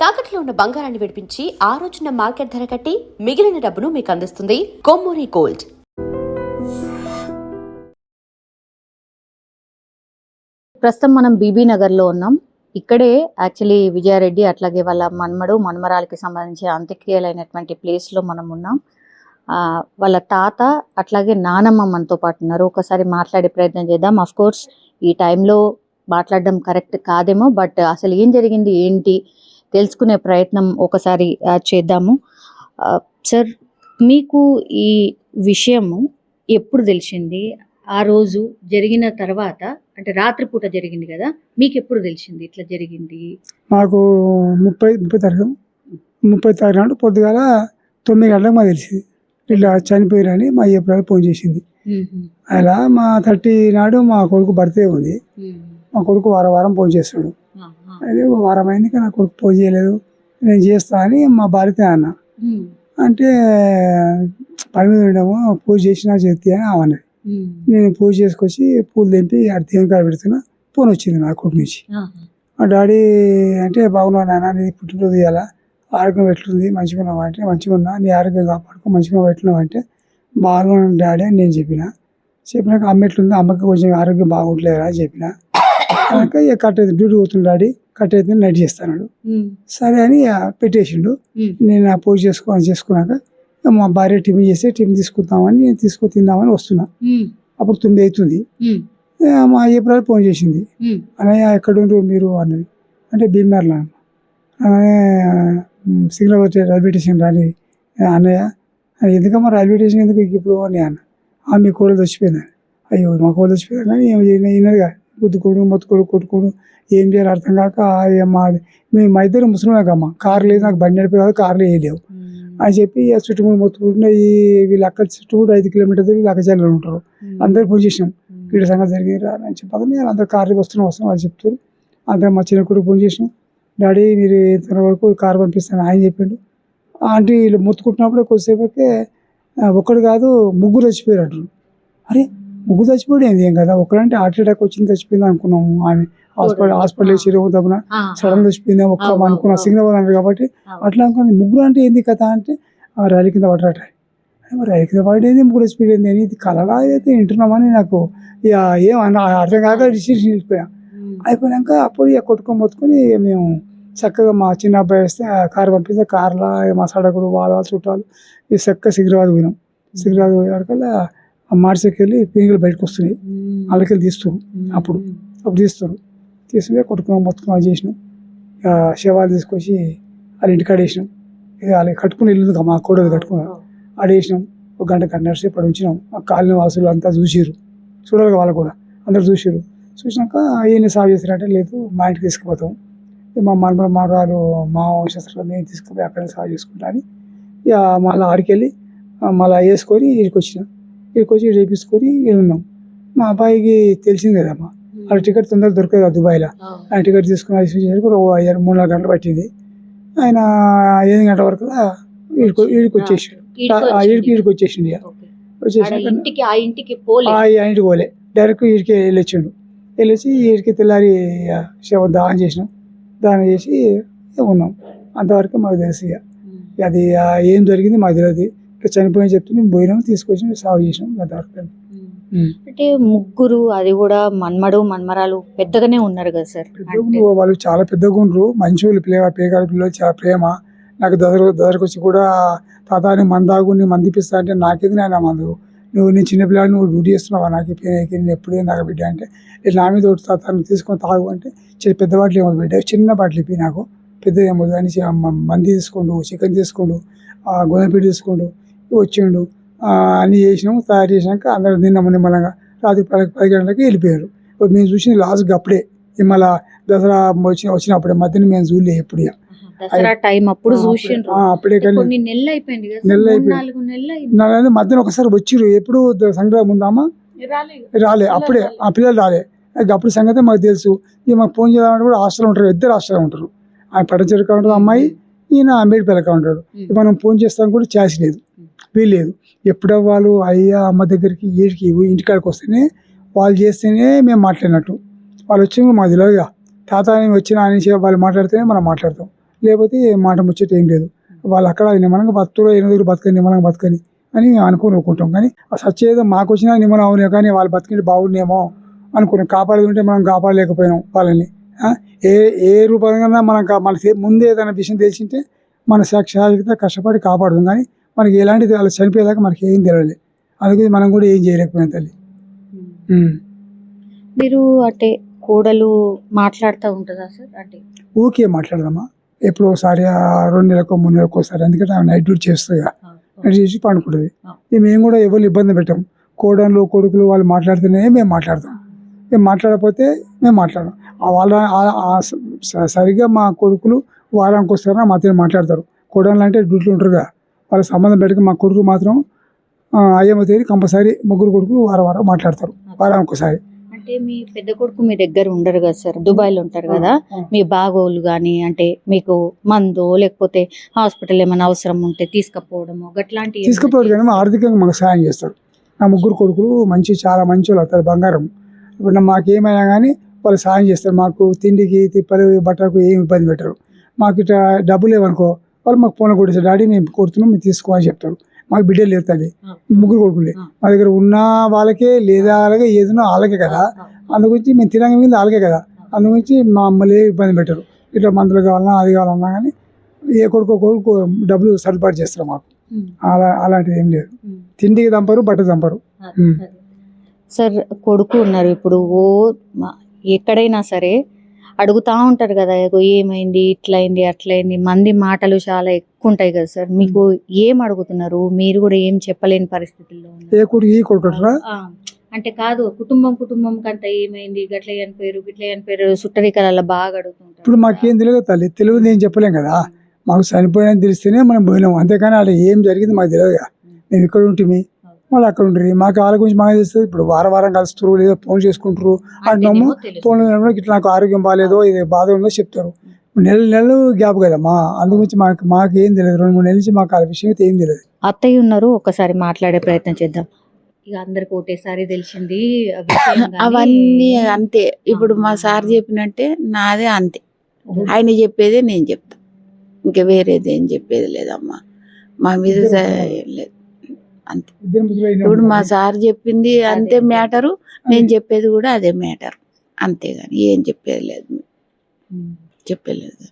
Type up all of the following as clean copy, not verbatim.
తాకట్లో ఉన్న బంగారాన్ని విడిపించి ఆ రోజున మార్కెట్ ధర కట్టి మిగిలిన డబ్బును మీకు అందిస్తుంది కొమ్మూరి గోల్డ్. ప్రస్తుతం మనం బీబీ నగర్లో ఉన్నాం. ఇక్కడే యాక్చువల్లీ విజయారెడ్డి అట్లాగే వాళ్ళ మన్మరాలకి సంబంధించి అంత్యక్రియలైనటువంటి ప్లేస్లో మనం ఉన్నాం. వాళ్ళ తాత అట్లాగే నానమ్మ మనతో పాటు ఉన్నారు. ఒకసారి మాట్లాడే ప్రయత్నం చేద్దాం. అఫ్ కోర్స్ ఈ టైంలో మాట్లాడడం కరెక్ట్ కాదేమో, బట్ అసలు ఏం జరిగింది ఏంటి తెలుసుకునే ప్రయత్నం ఒకసారి చేద్దాము. సార్, మీకు ఈ విషయము ఎప్పుడు తెలిసింది? ఆ రోజు జరిగిన తర్వాత, అంటే రాత్రిపూట జరిగింది కదా, మీకు ఎప్పుడు తెలిసింది ఇట్లా జరిగింది? మాకు 30 తారీఖు నాడు పొద్దుగాల 9 గంటలకు మాకు తెలిసింది ఇట్లా చనిపోయారని మా ఏప్రిల్ ఫోన్ చేసింది. అలా మా 30 నాడు మా కొడుకు బర్త్డే ఉంది. మా కొడుకు వారం ఫోన్ చేస్తాడు. అదే వారం అయింది కానీ నా కొడుకు ఫోన్ చేయలేదు. నేను చేస్తా అని మా భార్యతో అన్న అంటే పని మీద ఉండేమో పూజ చేసినా చేస్తే అని ఆమె. నేను పూజ చేసుకొచ్చి పూలు తెంపి అటు దేవుని కాడ పెడుతున్నా. ఫోన్ వచ్చింది నా కొడుకు నుంచి. మా డాడీ అంటే బాగున్నావు నాన్న, నీ పుట్టినరోజు ఇవ్వాల, ఆరోగ్యం ఎట్లుంది, మంచిగా ఉన్నావు అంటే మంచిగా ఉన్నా, నీ ఆరోగ్యం కాపాడుకో, మంచిగా ఎట్లున్నావు అంటే బాగున్నాను డాడీ అని నేను చెప్పినాక అమ్మ ఎట్లుంది, అమ్మకి కొంచెం ఆరోగ్యం బాగుంటలేదా అని చెప్పిన. కట్ అవుతుంది, డ్యూటీ పోతుంది డాడీ, కట్ అవుతుంది, నైట్ చేస్తాడు. సరే అని పెట్టేసిండు. నేను ఆ పూజ చేసుకున్నాక మా భార్య టిఫిన్ చేస్తే టిఫిన్ తీసుకుందామని నేను తిందామని వస్తున్నా. అప్పుడు 9 అవుతుంది. మా ఏప్రిల్ ఫోన్ చేసింది. అన్నయ్య ఎక్కడ ఉండ్రు మీరు అన్నది. అంటే భీమర్లా సిగ్నల్ రైల్వే స్టేషన్ రాని అన్నయ్య. ఎందుకమ్మా రైల్వే స్టేషన్ ఎందుకు ఇప్పుడు అని అన్న. మీ కోడలు చచ్చిపోయిందని. అయ్యో మా కోడలు చచ్చిపోయింది కానీ అయినదిగా గుద్దుకోడు మొత్తుకోడు కొట్టుకోడు ఏం చేయాలి అర్థం కాక మా ఇద్దరు ముసలిమేకమ్మ, కారు లేదు, నాకు బండి నడిపే కాదు, కార్లు వేయలేవు అని చెప్పి చుట్టుముడు మొత్తుకుంటున్నా. వీళ్ళు అక్కడ చుట్టుముడు 5 కిలోమీటర్లు వీళ్ళు అక్కజల్లు ఉంటారు. అందరు పూజ చేసినాం. వీడి సంగతి జరిగింది అని చెప్పాక నేను అందరు కార్లు వస్తున్నాం వాళ్ళు చెప్తారు. అందరూ మా చిన్న కొడుకు ఫోన్ చేసినాం. డాడీ మీరు ఇంత వరకు కారు పంపిస్తాను ఆయన చెప్పిండు. ఆంటీ వీళ్ళు మొత్తుకుంటున్నప్పుడు కొద్దిసేపటికే ఒక్కడు కాదు 3 చచ్చిపోయారు అంటారు. అరే 3 చచ్చిపోయాడు ఏంది, ఏం కదా ఒక్కడంటే హార్ట్ అటాక్ వచ్చింది చచ్చిపోయింది అనుకున్నాము. ఆమె హాస్పిటల్ వేసి దబ్బున సడన్ చచ్చిపోయింది ఒక్క అనుకున్నా. సిగ్నల్ అన్నారు కాబట్టి అట్లా అనుకుని 3 అంటే ఏంది కథ అంటే రైలు కింద పడ్డట. రైలు కింద పడేది 3 చచ్చిపోయింది అని ఇది కలగా అయితే వింటున్నామని నాకు ఇక ఏం అర్థం కాక డిసిషన్ వెళ్ళిపోయా. అయిపోయాక అప్పుడు ఇక కొట్టుకొని మొత్తుకొని మేము చక్కగా మా చిన్న అబ్బాయి వస్తే కారు పంపిస్తే కార్లో మా సడకుడు వాళ్ళ చుట్టాలు ఈ చక్కగా సికింద్రాబాద్ పోయినాం. సికింద్రాబాద్ పోయేవరకల్లా మార్చికి వెళ్ళి పీనుగులు బయటకు వస్తున్నాయి. వాళ్ళకెళ్ళి తీస్తారు. అప్పుడు తీస్తారు. తీసుకుని కొట్టుకున్నాం మొత్తం చేసినాం. శవాలు తీసుకొచ్చి వాళ్ళ ఇంటికాడ వేసినాం. ఇక వాళ్ళకి కట్టుకుని వెళ్ళింది మా కోడలు కట్టుకున్నాం. ఆడ వేసినాం. 1 గంట గంటన్నర సేపు అక్కడ ఉంచినాం. ఆ కాలనీ వాసులు అంతా చూసిర్రు. చూడాలి వాళ్ళు కూడా అందరు చూసిర్రు. చూసినాక ఏం సాగు చేస్తారంటే లేదు మా ఇంటికి తీసుకుపోతాం, మా మనవరాలు మా వంశస్థులు మేము తీసుకుపోయి అక్కడే సాగు చేసుకుంటా అని ఇక మళ్ళీ ఆడికి వెళ్ళి మళ్ళీ వేసుకొని ఇక్కడికి వచ్చినాం. ఇక్కడికి వచ్చి రేపించుకొని ఉన్నాం. మా అబ్బాయికి తెలిసింది కదమ్మా, ఆ టికెట్ తొందరగా దొరకదు కదా దుబాయ్లో. ఆ టికెట్ తీసుకుని 3-4 గంటలు పట్టింది. ఆయన 8 గంటల వరకు ఈడికి వచ్చేసాడు. ఈడికి వచ్చేసిండు. ఇక వచ్చేసి ఆ ఇంటికి పోలే, డైరెక్ట్ ఈడికి వెళ్ళొచ్చిండు. వెళ్ళొచ్చి ఈడికి తెల్లారి శవం దానం చేసినాం. దానం చేసి ఉన్నాం. అంతవరకు మాకు తెలుసు. ఇక అది ఏం జరిగింది మాకు తెలియదు. ఇక చనిపోయిన చెప్తే మేము పోయినాం, తీసుకొచ్చి సాగు చేసినాం. అంతవరకు అంటే 3 అది కూడా మన్మరాలు పెద్దగానే ఉన్నారు కదా సార్? వాళ్ళు చాలా పెద్దగా ఉండరు, మంచి వాళ్ళు, పేకాడు పిల్లలు, చాలా ప్రేమ. నాకు దగ్గరకు వచ్చి కూడా తాత మందాగు నీ మందిపిస్తా అంటే నాకేది నాయన మందు, నేను చిన్నపిల్లాడు, నువ్వు డ్యూటీ చేస్తున్నావా, నాకు నేను ఎప్పుడే నాకు బిడ్డ అంటే నా మీద ఒకటి తాత తీసుకొని తాగు అంటే పెద్ద బాటలు ఏమో బిడ్డ, చిన్న బాటలు ఇప్పి నాకు పెద్ద ఏమో అని మంది తీసుకోండు, చికెన్ తీసుకోండు, గోధుమపీట తీసుకోండు, వచ్చిండు. అన్నీ చేసినాము. తయారు చేసినాక అందరూ నిమ్మలంగా రాత్రి 10 గంటలకి వెళ్ళిపోయారు. మేము చూసింది లాస్ట్ అప్పుడే, మళ్ళీ దసరా వచ్చినప్పుడే, మధ్యన మేము చూడలే ఎప్పుడు. అప్పుడే కానీ నెల అయిపోయింది. మధ్యన ఒకసారి వచ్చిర్రు. ఎప్పుడు సంక్రాంతి ముందామా రాలే, అప్పుడే ఆ పిల్లలు రాలే. అప్పుడు సంగతి మాకు తెలుసు. ఇక మాకు ఫోన్ చేయాలంటే కూడా హాస్టల్ ఉంటారు, 2 హాస్టల్ ఉంటారు. ఆయన పట్టచెరుకు ఉంటాడు అమ్మాయి, ఈయన మేడిపల్లెక ఉంటాడు. మనం ఫోన్ చేస్తాం కూడా ఛాన్స్ లేదు, వీల్లేదు. ఎప్పుడో వాళ్ళు అయ్యా అమ్మ దగ్గరికి ఇంటికాడికి వస్తేనే వాళ్ళు చేస్తేనే మేము మాట్లాడినట్టు. వాళ్ళు వచ్చి మాకు తెలియదుగా, తాత వచ్చిన అని వాళ్ళు మాట్లాడితేనే మనం మాట్లాడతాం. లేకపోతే మాట ముచ్చట ఏం లేదు. వాళ్ళు అక్కడ నిమ్మలంగా బతుకులో ఎనిమిదిగురు బతకని నిమ్మలంగా బతకని అని మేము అనుకుని ఊరుకుంటాం. కానీ ఆ సచ్చేదో మాకు వచ్చినా నిమ్మలం అవునే, కానీ వాళ్ళు బతికింటే బాగుండేమో అనుకున్నాం. కాపాడేది ఉంటే మనం కాపాడలేకపోయినాం వాళ్ళని. ఏ ఏ రూపంగా మనం మన ముందే ఏదైనా విషయం తెలిసింటే మన శాఖ కష్టపడి కాపాడుతాం. కానీ మనకి ఎలాంటిది వాళ్ళు చనిపోయేదాకా మనకి ఏం తెలియలేదు. అందుకే మనం కూడా ఏం చేయలేకపోయాం తల్లి. మీరు అంటే కోడలు మాట్లాడుతూ ఉంటుందా సార్? అంటే ఊకే మాట్లాడదామా, ఎప్పుడు ఒకసారి 2 నెలలకు 3 నెలలకు ఒకసారి. ఎందుకంటే ఆమె నైట్ డ్యూటీ చేస్తుంది, నైట్ చేసి పండుకుంటుంది. మేము కూడా ఎవరు ఇబ్బంది పెట్టాం. కోడళ్ళు కొడుకులు వాళ్ళు మాట్లాడితేనే మేము మాట్లాడతాం. మేము మాట్లాడకపోతే మేము మాట్లాడడం. సరిగ్గా మా కొడుకులు వారానికి వస్తారా మాతో మాట్లాడతారు. కోడళ్ళు అంటే డ్యూటీలు ఉంటారు కదా, వాళ్ళ సంబంధం పెట్టుకు మా కొడుకు మాత్రం అయ్యమ్మ తేదీ కంపల్సరీ ముగ్గురు కొడుకులు వారం మాట్లాడతారు, వారానికి ఒకసారి. అంటే మీ పెద్ద కొడుకు మీ దగ్గర ఉండరు కదా సార్, దుబాయ్లో ఉంటారు కదా. మీ బాగోలు కానీ అంటే మీకు మందు లేకపోతే హాస్పిటల్ ఏమైనా అవసరం ఉంటే తీసుకుపోవడము గట్లాంటి తీసుకుపోవడం కానీ ఆర్థికంగా మాకు సాయం చేస్తారు. నా ముగ్గురు కొడుకులు చాలా మంచి వాళ్ళు అవుతారు, బంగారం. ఇప్పుడు మాకేమైనా కానీ వాళ్ళు సాయం చేస్తారు. మాకు తిండికి తిప్పలు బట్టలకు ఏమి ఇబ్బంది పెట్టరు. మాకు ఇట్లా డబ్బులు లేవనుకో వాళ్ళు మాకు ఫోన్లో కొట్టేస్తారు, డాడీ మేము కొడుతున్నాం మీరు తీసుకోవాలని చెప్తారు. మాకు బిడ్డలు లేరు తల్లి, ముగ్గురు కొడుకులే. మా దగ్గర ఉన్న వాళ్ళకే లేదా అలాగే ఏదైనా వాళ్ళకే కదా, అందుగురించి మేము తినగా మీద వాళ్ళకే కదా, అందుగురించి మమ్మల్ని ఇబ్బంది పెట్టరు. ఇట్లా మందులు కావాలన్నా అది కావాలన్నా కానీ ఏ కొడుకు డబ్బులు సర్దుబాటు చేస్తారు మాకు. అలాంటిది ఏం లేదు. తిండికి దంపరు, బట్ట దంపరు. సార్ కొడుకు ఉన్నారు ఇప్పుడు, ఎక్కడైనా సరే అడుగుతూ ఉంటారు కదా, ఏమైంది ఇట్లయింది అట్లయింది, మంది మాటలు చాలా ఎక్కువ ఉంటాయి కదా సార్. మీకు ఏం అడుగుతున్నారు? మీరు కూడా ఏం చెప్పలేని పరిస్థితుల్లో ఏ కొడుకు ఈ కొడుకు అంటే కాదు, కుటుంబం కంటే ఏమైంది గట్ల చనిపోయారు సుట్టరికలలో బాగా అడుగుతుంటారు. ఇప్పుడు మాకేం తెలియదు తల్లి, తెలియదు ఏం చెప్పలేం కదా. మాకు చనిపోయాడని తెలిస్తేనే మనం పోయినాం, అంతేకాని అక్కడ ఏం జరిగింది మాకు తెలియదు కదా. మేము ఇక్కడ ఉంటుంది వాళ్ళు అక్కడ ఉంటుంది, మాకు వాళ్ళ గురించి మాకు తెలుస్తుంది. ఇప్పుడు వారం కలుస్తారు, లేదా ఫోన్ చేసుకుంటారు అంటున్నాము. ఫోన్లో ఇట్లా నాకు ఆరోగ్యం బాగాలేదో ఇది బాధ ఉందో చెప్తారు. నెలలు గ్యాప్ కదమ్మా, అందుగురించి మాకు ఏం తెలియదు. 2-3 నెలల నుంచి మాకు ఆ విషయం అయితే ఏం తెలియదు. అత్తయ్య ఉన్నారు, ఒకసారి మాట్లాడే ప్రయత్నం చేద్దాం. ఇక అందరికి ఒకటేసారి తెలిసింది అవన్నీ అంతే. ఇప్పుడు మా సార్ చెప్పినట్టే నాదే అంతే, ఆయన చెప్పేదే నేను చెప్తా, ఇంకా వేరేది ఏం చెప్పేది లేదమ్మా. మా మీద ఏం లేదు అంతే. ఇప్పుడు మా సార్ చెప్పింది అంతే మ్యాటరు, నేను చెప్పేది కూడా అదే మ్యాటర్, అంతేగాని ఏం చెప్పేది లేదు, చెప్పలేదు.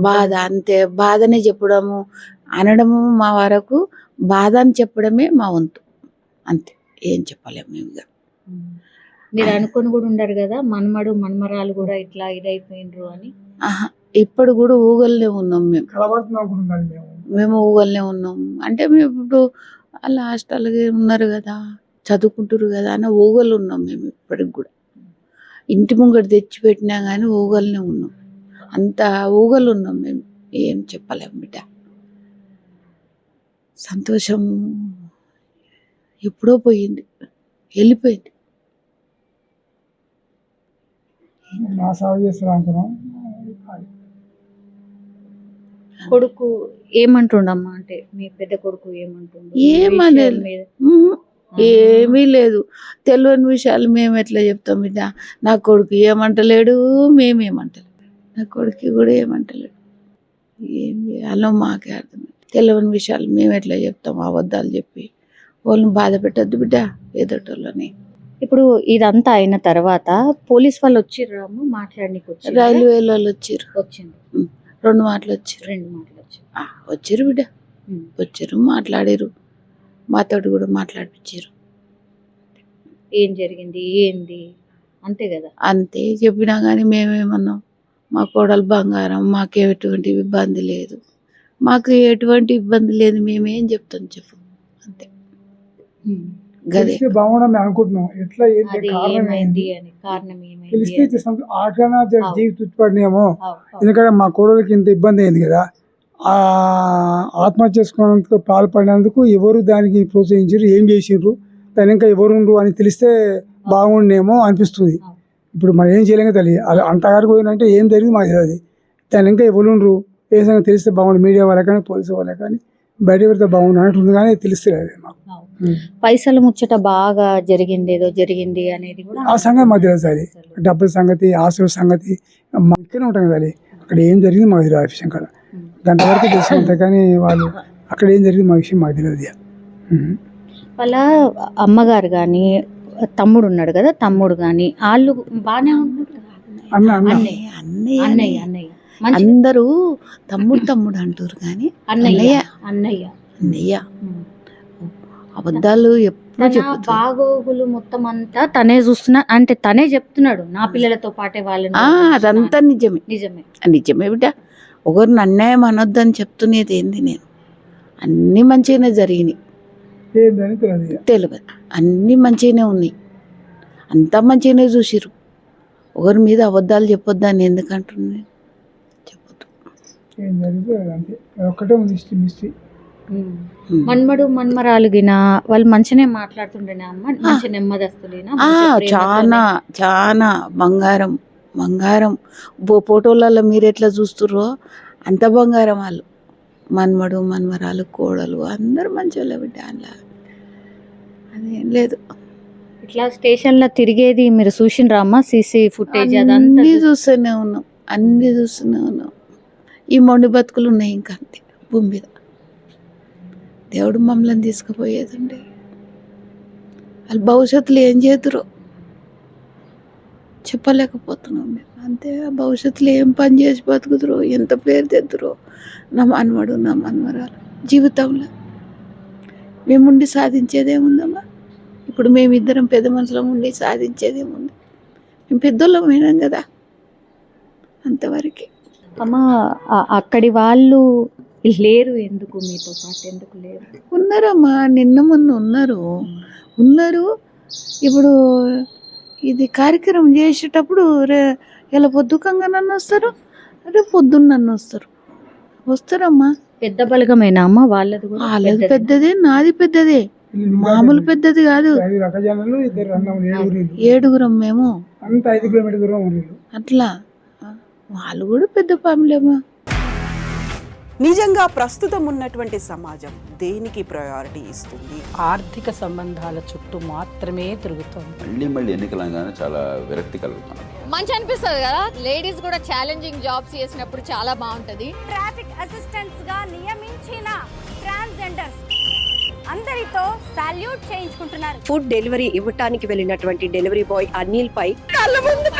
బాధ అంతే, బాధనే చెప్పడము అనడము మా వరకు, బాధ అని చెప్పడమే మా వంతు, అంతే. ఏం చెప్పలేము మేము. మీరు అనుకుని కూడా ఉండరు కదా మనమరాలు కూడా ఇట్లా ఇదైపోయినరు అని? ఇప్పుడు కూడా ఊగల్నే ఉన్నాం మేము ఊగల్నే ఉన్నాం. అంటే మేము ఇప్పుడు అలా హాస్టల్గా ఉన్నారు కదా, చదువుకుంటారు కదా అని ఊగలు ఉన్నాం మేము ఇప్పటికి కూడా. ఇంటి ముంగట తెచ్చిపెట్టినా కానీ ఊగల్నే ఉన్నాం, అంత ఊగలు ఉన్నాం మేము. ఏం చెప్పలేము బిడ్డ. సంతోషం ఎప్పుడో పోయింది, వెళ్ళిపోయింది. కొడుకు ఏమంటుండమ్మా? అంటే మీ పెద్ద కొడుకు ఏమంటుండు? ఏమీ లేదు, తెలియని విషయాలు మేము ఎట్లా చెప్తాం బిడ్డ. నా కొడుకు ఏమంటలేడు, మేమేమంటలేడు, నా కొడుకు కూడా ఏమంటలేడు. ఏం చేయాలో మాకే అర్థం. తెలియని విషయాలు మేము ఎట్లా చెప్తాం, అబద్ధాలు చెప్పి వాళ్ళని బాధ పెట్టద్దు బిడ్డ, ఎదుటోళ్ళని. ఇప్పుడు ఇదంతా అయిన తర్వాత పోలీస్ వాళ్ళు వచ్చిర్రు మాట్లాడడానికి? రైల్వేలో వచ్చిర్రు, వచ్చింది 2 మాటలు వచ్చారు, 2 మాటలు వచ్చారు బిడ్డ, వచ్చారు మాట్లాడారు, మాతోటి కూడా మాట్లాడిపించారు. ఏం జరిగింది ఏంది అంతే కదా, అంతే చెప్పినా కానీ మేమేమన్నాం, మా కోడలు బంగారం, మాకు ఎటువంటి ఇబ్బంది లేదు, మాకు ఎటువంటి ఇబ్బంది లేదు, మేమేం చెప్తాం చెప్పు, అంతే. బాగుండని అనుకుంటున్నాం. ఎట్లా తుచ్చిపడినామో, ఎందుకంటే మా కోడలికి ఇంత ఇబ్బంది అయింది కదా. ఆ ఆత్మహత్య చేసుకోవడానికి పాల్పడినందుకు ఎవరు దానికి ప్రోత్సహించారు, ఏం చేసిండ్రు, దాని ఇంకా ఎవరుండ్రు అని తెలిస్తే బాగుండేమో అనిపిస్తుంది. ఇప్పుడు మనం ఏం చేయలేక తల్లి, అంతవరకు పోయినంటే ఏం జరిగింది మాకు తెలియదు. దాని ఇంకా ఎవరుండ్రు ఏ సంగతి తెలిస్తే బాగుండు, మీడియా వాళ్ళే కానీ పోలీసు వాళ్ళే కానీ బయట పెడితే బాగుండు అన్నట్టు కానీ తెలుస్తలేదు మాకు. పైసల ముచ్చట బాగా జరిగింది, ఏదో జరిగింది అనేది కూడా ఆ సంగతి మాకు తెలుసు అది, డబ్బుల సంగతి, ఆస్తుల సంగతి మా ఇక్కడే ఉంటాం కదా అది. అక్కడ ఏం జరిగింది మాకు తెలియదు ఆ విషయం కాడ, గంట వరకు తెలిసి ఉంటాయి కానీ వాళ్ళు అక్కడ ఏం జరిగింది మా విషయం మాకు తెలియదు ఇక. వాళ్ళ అమ్మగారు కానీ తమ్ముడు ఉన్నాడు కదా, తమ్ముడు కానీ వాళ్ళు బాగానే ఉన్నారు కదా. అన్న అన్న అన్నయ్య అన్నయ్య అన్నయ్య మంచి అందరూ తమ్ముడు తమ్ముడు అంటారు కానీ అన్నయ్య అన్నయ్య అన్నయ్య అబద్ధాలు ఎప్పుడు తన చెప్తారు. బాగోగులు మొత్తం అంతా తనే చూస్తున్నా అంటే తనే చెప్తున్నాడు, నా పిల్లలతో పాటే వాళ్ళని అదంతా నిజమే, నిజమే. నిజమే బిడ్డ. ఒకరిని అన్యాయం అనొద్దని చెప్తున్నది ఏంది నేను. అన్నీ మంచిగానే జరిగినాయి, ఏందని తెలియదు ఇక. తెలియదు. అన్నీ మంచిగానే ఉన్నాయి, అంతా మంచిగానే చూసిరు. ఒకరి మీద అబద్ధాలు చెప్పొద్దని ఎందుకంటున్నాను, చెప్పొద్దు. ఏం జరిగింది అంతే, ఒక్కటే ఉంది మిస్టరీ. మన్మడు మన్మరాలు గిన వాళ్ళు మంచిగానే మాట్లాడుతుండేనా అమ్మ, మంచి నెమ్మదస్తులేనా? చాలా చాలా బంగారం బంగారం. ఫోటోలలో మీరు ఎట్లా చూస్తుర్రో అంత బంగారం వాళ్ళు. మన్మడు మన్మరాలు కోడలు అందరు మంచోళ్ళే బిడ్డ, అలా అదేం లేదు. ఇట్లా స్టేషన్ లో తిరిగేది మీరు చూసిండ్రా అమ్మ? సీసీ ఫుటేజ్ అదంతా అన్నీ చూస్తూనే ఉన్నాం, అన్నీ చూస్తూనే ఉన్నాం. ఈ మొండి బతుకులు ఉన్నాయి ఇంకా అంతే భూమి మీద. దేవుడు మమ్మల్ని తీసుకుపోయేదండి. వాళ్ళు భవిష్యత్తులో ఏం చేతురో చెప్పలేకపోతున్నాం మేము, అంతే. భవిష్యత్తులో ఏం పని చేసి బతుకుతురో, ఎంత పేరు తెద్దురో నా మనవడు నా మనవరాలు జీవితంలో. మేముండి సాధించేదేముందమ్మా? ఇప్పుడు మేమిద్దరం పెద్ద మనుషులం ఉండి సాధించేదేముంది? మేము పెద్దోళ్ళం వినాం కదా, అంతవరకే. అమ్మ అక్కడి వాళ్ళు లేరు ఎందుకు, మీతో పాటు ఎందుకు లేరు? ఉన్నారమ్మా, నిన్న మొన్న ఉన్నారు. ఇప్పుడు ఇది కార్యక్రమం చేసేటప్పుడు ఇలా పొద్దుకంగా నన్ను వస్తారు, రేపు పొద్దున్న నన్ను వస్తారమ్మా. పెద్ద బలగమేనా అమ్మ వాళ్ళది కూడా? వాళ్ళది పెద్దదే, నాది పెద్దదే, మామూలు పెద్దది కాదు. 5 రకజాలు, 2 అన్నములు, 7గురం మేము, అంత 5 కిలోమీటర్ దూరం ఉంది. అట్లా వాళ్ళు కూడా పెద్ద ఫ్యామిలీమా. నిజంగా ప్రస్తుతం ఉన్నటువంటి సమాజం దేనికి ప్రయారిటీ ఇస్తుంది? ఆర్థిక సంబంధాల చుట్టూ మాత్రమే తిరుగుతోంది. మళ్ళీ ఎన్నికలు అనగానే చాలా విరక్తి కలుగుతాను. మంచి అనిపిస్తుంది కదా, లేడీస్ కూడా ఛాలెంజింగ్ జాబ్స్ చేసినప్పుడు చాలా బాగుంటది. ట్రాఫిక్ అసిస్టెంట్స్ గా నియమించిన ట్రాన్స్జెండర్స్ అందరితో సాల్యూట్ చేయించుకుంటున్నారు. ఫుడ్ డెలివరీ ఇవ్వటానికి వెళ్ళినటువంటి డెలివరీ బాయ్ అనిల్ పై కళ్ళ ముందు